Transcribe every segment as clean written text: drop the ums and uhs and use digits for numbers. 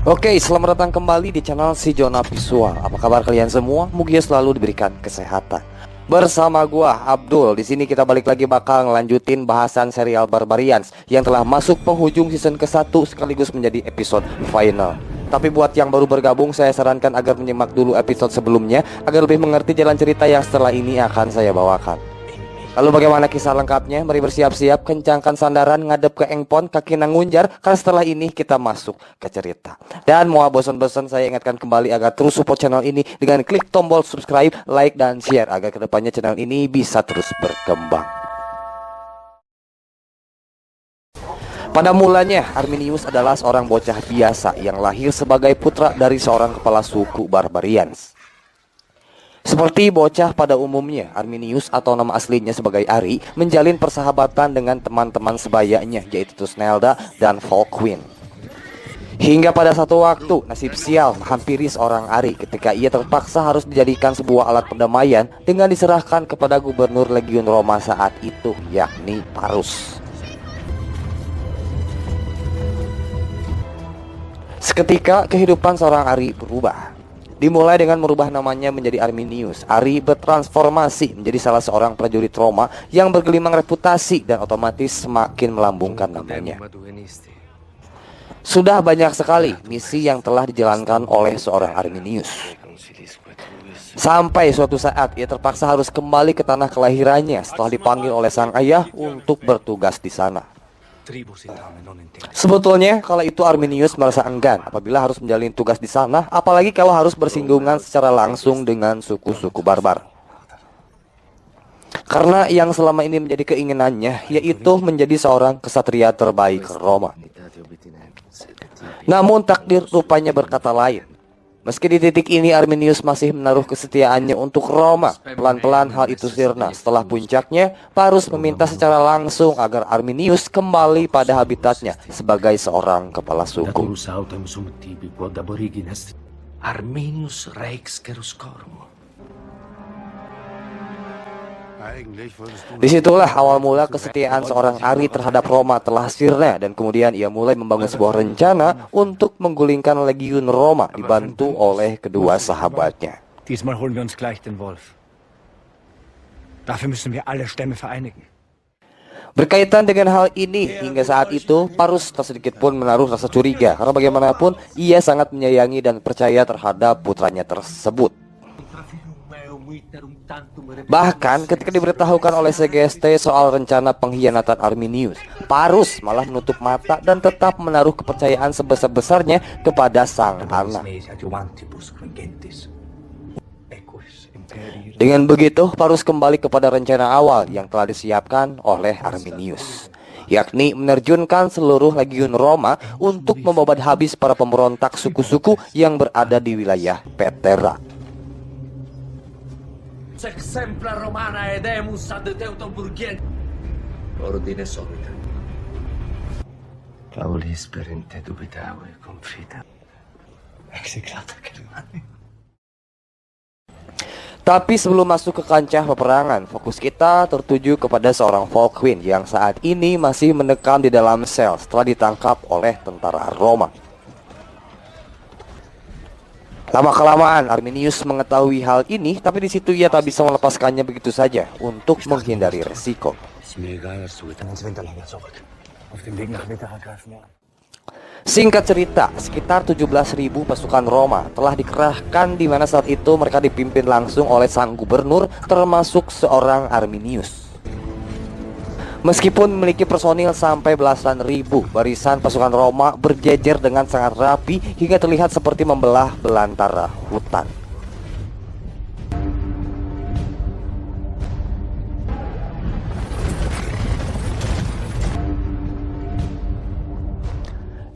Oke, selamat datang kembali di channel si Jona Visual. Apa kabar kalian semua? Moga selalu diberikan kesehatan. Bersama gua Abdul. Di sini kita balik lagi bakal ngelanjutin bahasan serial Barbarians yang telah masuk penghujung season ke-1 sekaligus menjadi episode final. Tapi buat yang baru bergabung, saya sarankan agar menyimak dulu episode sebelumnya agar lebih mengerti jalan cerita yang setelah ini akan saya bawakan. Lalu bagaimana kisah lengkapnya? Mari bersiap-siap, kencangkan sandaran, ngadep ke engpon, kaki nangunjar, karena setelah ini kita masuk ke cerita. Dan mau bosan-bosan, saya ingatkan kembali agar terus support channel ini dengan klik tombol subscribe, like, dan share agar kedepannya channel ini bisa terus berkembang. Pada mulanya, Arminius adalah seorang bocah biasa yang lahir sebagai putra dari seorang kepala suku Barbarians. Seperti bocah pada umumnya, Arminius atau nama aslinya sebagai Ari menjalin persahabatan dengan teman-teman sebayanya, yaitu Thusnelda dan Volkwin. Hingga pada satu waktu, nasib sial menghampiri seorang Ari ketika ia terpaksa harus dijadikan sebuah alat perdamaian dengan diserahkan kepada gubernur Legiun Roma saat itu, yakni Parus. Seketika kehidupan seorang Ari berubah. Dimulai dengan merubah namanya menjadi Arminius. Ari bertransformasi menjadi salah seorang prajurit Roma yang bergelimang reputasi dan otomatis semakin melambungkan namanya. Sudah banyak sekali misi yang telah dijalankan oleh seorang Arminius. Sampai suatu saat ia terpaksa harus kembali ke tanah kelahirannya setelah dipanggil oleh sang ayah untuk bertugas di sana. Sebetulnya kala itu Arminius merasa enggan apabila harus menjalani tugas di sana, apalagi kalau harus bersinggungan secara langsung dengan suku-suku barbar. Karena yang selama ini menjadi keinginannya yaitu menjadi seorang kesatria terbaik Roma. Namun takdir rupanya berkata lain. Meski di titik ini Arminius masih menaruh kesetiaannya untuk Roma, pelan-pelan hal itu sirna. Setelah puncaknya, Parus meminta secara langsung agar Arminius kembali pada habitatnya sebagai seorang kepala suku. Arminius Rex Keruscorum. Disitulah awal mula kesetiaan seorang Ari terhadap Roma telah sirna, dan kemudian ia mulai membangun sebuah rencana untuk menggulingkan Legiun Roma dibantu oleh kedua sahabatnya. Diesmal holen wir uns gleich den Wolf. Dafür müssen wir alle Stämme vereinigen. Berkaitan dengan hal ini, hingga saat itu Parus tak sedikit pun menaruh rasa curiga, karena bagaimanapun ia sangat menyayangi dan percaya terhadap putranya tersebut. Bahkan ketika diberitahukan oleh Segeste soal rencana pengkhianatan Arminius, Parus malah menutup mata dan tetap menaruh kepercayaan sebesar-besarnya kepada sang anak. Dengan begitu, Parus kembali kepada rencana awal yang telah disiapkan oleh Arminius, yakni menerjunkan seluruh Legiun Roma untuk membabat habis para pemberontak suku-suku yang berada di wilayah Petera. Exempla Romana ed emus ad Teutoburgien. Ordine solita. Paulis perente dubitavo e confida. Execrata Germani. Tapi sebelum masuk ke kancah peperangan, fokus kita tertuju kepada seorang Volkwin yang saat ini masih mendekam di dalam sel setelah ditangkap oleh tentara Roma. Lama-kelamaan Arminius mengetahui hal ini, tapi di situ ia tak bisa melepaskannya begitu saja untuk menghindari resiko. Singkat cerita, sekitar 17.000 pasukan Roma telah dikerahkan, di mana saat itu mereka dipimpin langsung oleh sang gubernur termasuk seorang Arminius. Meskipun memiliki personil sampai belasan ribu, barisan pasukan Roma berjejer dengan sangat rapi hingga terlihat seperti membelah belantara hutan.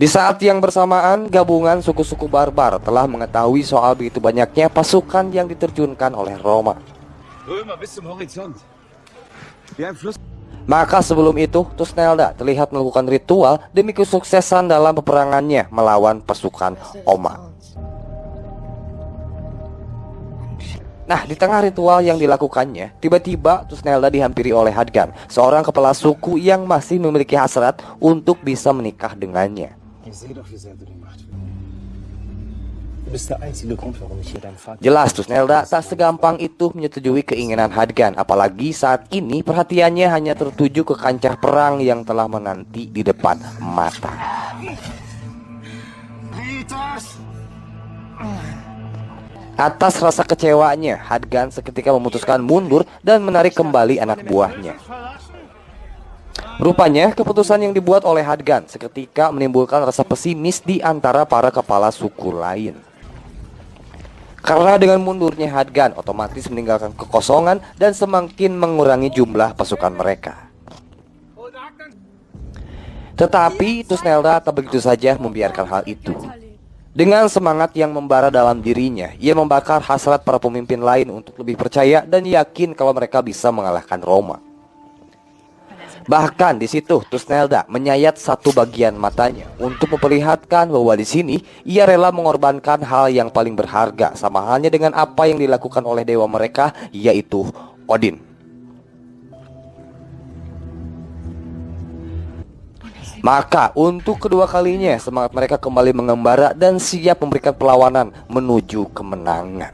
Di saat yang bersamaan, gabungan suku-suku barbar telah mengetahui soal begitu banyaknya pasukan yang diterjunkan oleh Roma. Maka sebelum itu, Thusnelda terlihat melakukan ritual demi kesuksesan dalam peperangannya melawan pasukan Oma. Nah, di tengah ritual yang dilakukannya, tiba-tiba Thusnelda dihampiri oleh Hadgan, seorang kepala suku yang masih memiliki hasrat untuk bisa menikah dengannya. Jelas Tusnelda tak segampang itu menyetujui keinginan Hadgan, apalagi saat ini perhatiannya hanya tertuju ke kancah perang yang telah menanti di depan mata. Atas rasa kecewanya, Hadgan seketika memutuskan mundur dan menarik kembali anak buahnya. Rupanya keputusan yang dibuat oleh Hadgan seketika menimbulkan rasa pesimis di antara para kepala suku lain. Karena dengan mundurnya Hadgan otomatis meninggalkan kekosongan dan semakin mengurangi jumlah pasukan mereka. Tetapi Tusnelda tak begitu saja membiarkan hal itu. Dengan semangat yang membara dalam dirinya, ia membakar hasrat para pemimpin lain untuk lebih percaya dan yakin kalau mereka bisa mengalahkan Roma. Bahkan di situ Tusnelda menyayat satu bagian matanya untuk memperlihatkan bahwa di sini ia rela mengorbankan hal yang paling berharga, sama halnya dengan apa yang dilakukan oleh dewa mereka, yaitu Odin. Maka untuk kedua kalinya semangat mereka kembali mengembara dan siap memberikan perlawanan menuju kemenangan.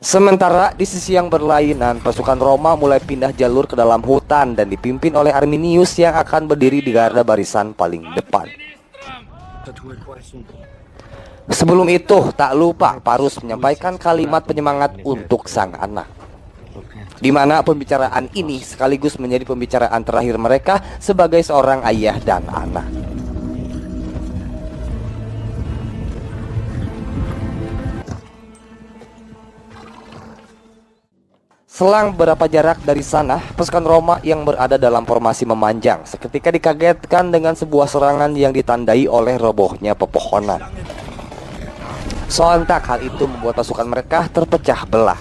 Sementara di sisi yang berlainan, pasukan Roma mulai pindah jalur ke dalam hutan dan dipimpin oleh Arminius yang akan berdiri di garda barisan paling depan. Sebelum itu, tak lupa Parus menyampaikan kalimat penyemangat untuk sang anak, di mana pembicaraan ini sekaligus menjadi pembicaraan terakhir mereka sebagai seorang ayah dan anak. Selang beberapa jarak dari sana, pasukan Roma yang berada dalam formasi memanjang seketika dikagetkan dengan sebuah serangan yang ditandai oleh robohnya pepohonan. Sontak hal itu membuat pasukan mereka terpecah belah.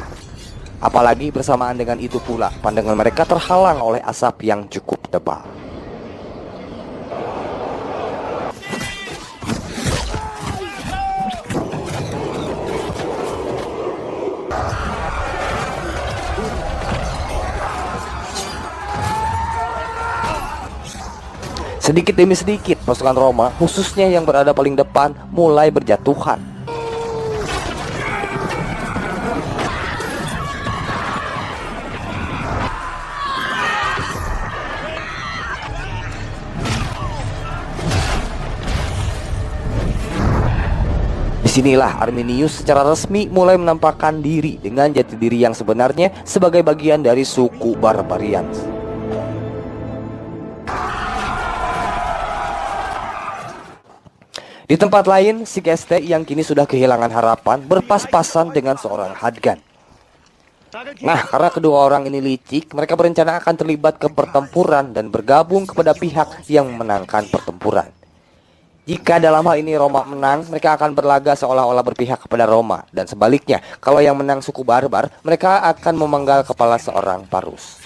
Apalagi bersamaan dengan itu pula, pandangan mereka terhalang oleh asap yang cukup tebal. Sedikit demi sedikit, pasukan Roma, khususnya yang berada paling depan, mulai berjatuhan. Disinilah Arminius secara resmi mulai menampakkan diri dengan jati diri yang sebenarnya sebagai bagian dari suku Barbarians. Di tempat lain, si Geste yang kini sudah kehilangan harapan berpas-pasan dengan seorang Hadgan. Nah, karena kedua orang ini licik, mereka berencana akan terlibat ke pertempuran dan bergabung kepada pihak yang memenangkan pertempuran. Jika dalam hal ini Roma menang, mereka akan berlaga seolah-olah berpihak kepada Roma. Dan sebaliknya, kalau yang menang suku barbar, mereka akan memenggal kepala seorang Parus.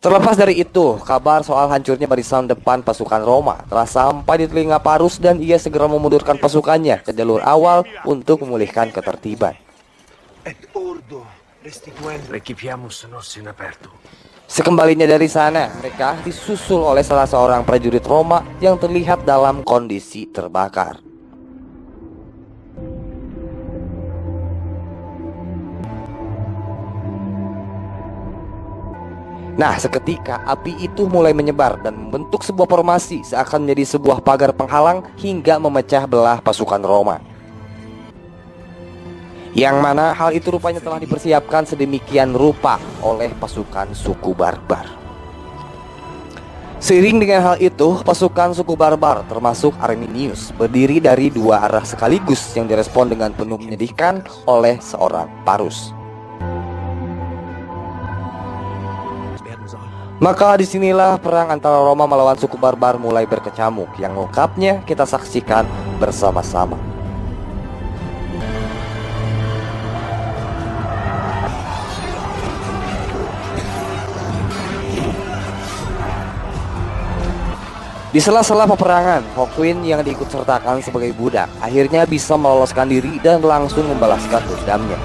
Terlepas dari itu, kabar soal hancurnya barisan depan pasukan Roma telah sampai di telinga Parus dan ia segera memundurkan pasukannya ke jalur awal untuk memulihkan ketertiban. Sekembalinya dari sana, mereka disusul oleh salah seorang prajurit Roma yang terlihat dalam kondisi terbakar. Nah, seketika api itu mulai menyebar dan membentuk sebuah formasi seakan menjadi sebuah pagar penghalang hingga memecah belah pasukan Roma. Yang mana hal itu rupanya telah dipersiapkan sedemikian rupa oleh pasukan suku barbar. Seiring dengan hal itu, pasukan suku barbar termasuk Arminius berdiri dari dua arah sekaligus yang direspon dengan penuh menyedihkan oleh seorang Parus. Maka disinilah perang antara Roma melawan suku barbar mulai berkecamuk, yang lengkapnya kita saksikan bersama-sama. Di sela-sela peperangan, Hawkwind yang diikut sertakan sebagai budak akhirnya bisa meloloskan diri dan langsung membalaskan dendamnya.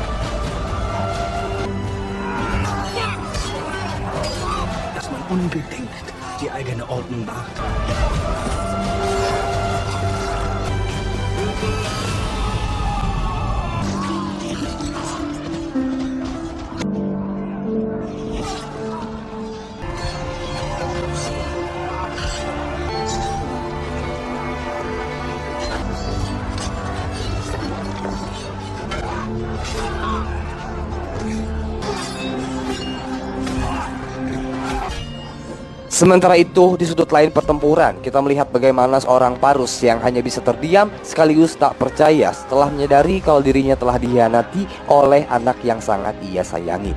Sementara itu, di sudut lain pertempuran, kita melihat bagaimana seorang Parus yang hanya bisa terdiam sekaligus tak percaya setelah menyadari kalau dirinya telah dikhianati oleh anak yang sangat ia sayangi.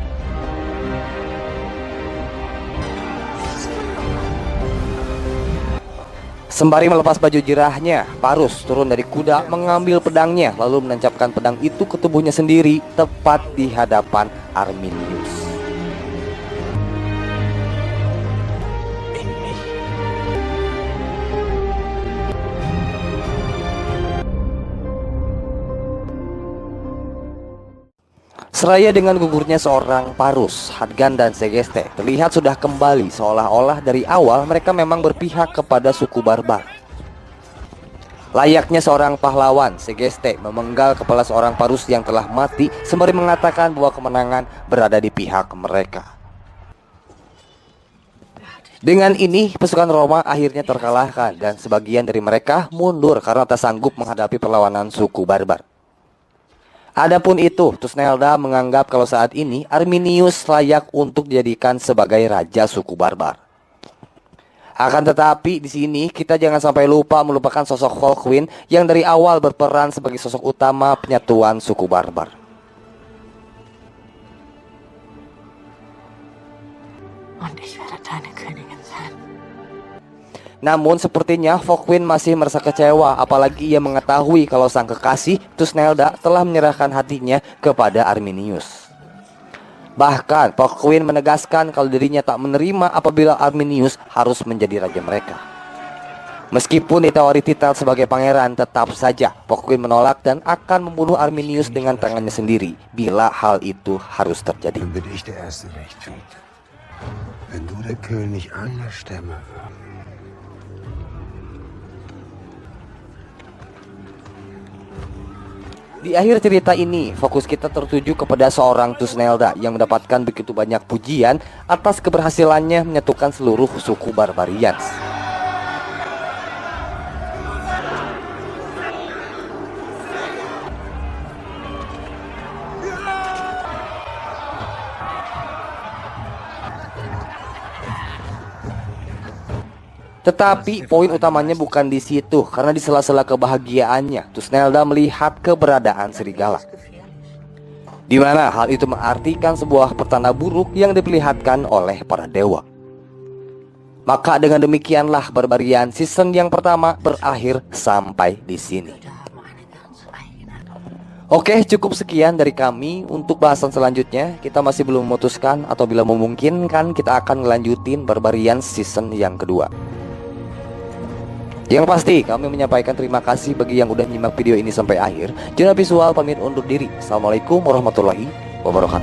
Sembari melepas baju jirahnya, Parus turun dari kuda, mengambil pedangnya, lalu menancapkan pedang itu ke tubuhnya sendiri, tepat di hadapan Arminius. Seraya dengan gugurnya seorang Parus, Hadgan dan Segeste terlihat sudah kembali seolah-olah dari awal mereka memang berpihak kepada suku barbar. Layaknya seorang pahlawan, Segeste memenggal kepala seorang Parus yang telah mati sembari mengatakan bahwa kemenangan berada di pihak mereka. Dengan ini, pasukan Roma akhirnya terkalahkan dan sebagian dari mereka mundur karena tak sanggup menghadapi perlawanan suku barbar. Adapun itu, Thusnelda menganggap kalau saat ini Arminius layak untuk dijadikan sebagai raja suku barbar. Akan tetapi di sini kita jangan sampai melupakan sosok Volkwin yang dari awal berperan sebagai sosok utama penyatuan suku barbar. Und ich werde deine Königin sein. Namun sepertinya Volkwin masih merasa kecewa, apalagi ia mengetahui kalau sang kekasih Thusnelda telah menyerahkan hatinya kepada Arminius. Bahkan Volkwin menegaskan kalau dirinya tak menerima apabila Arminius harus menjadi raja mereka. Meskipun ditawari titel sebagai pangeran, tetap saja Volkwin menolak dan akan membunuh Arminius dengan tangannya sendiri bila hal itu harus terjadi. Dann bin ich der erste Rechtwinkler. Wenn du der König einer Stämme wirst. Di akhir cerita ini, fokus kita tertuju kepada seorang Thusnelda yang mendapatkan begitu banyak pujian atas keberhasilannya menyatukan seluruh suku Barbarians. Tetapi poin utamanya bukan di situ, karena di sela-sela kebahagiaannya, Thusnelda melihat keberadaan serigala. Di mana hal itu mengartikan sebuah pertanda buruk yang diperlihatkan oleh para dewa. Maka dengan demikianlah Barbarian season yang pertama berakhir sampai di sini. Oke, cukup sekian dari kami. Untuk bahasan selanjutnya kita masih belum memutuskan, atau bila memungkinkan kita akan melanjutin Barbarian season yang kedua. Yang pasti kami menyampaikan terima kasih bagi yang udah nyimak video ini sampai akhir. Jona Visual pamit undur diri. Assalamualaikum warahmatullahi wabarakatuh.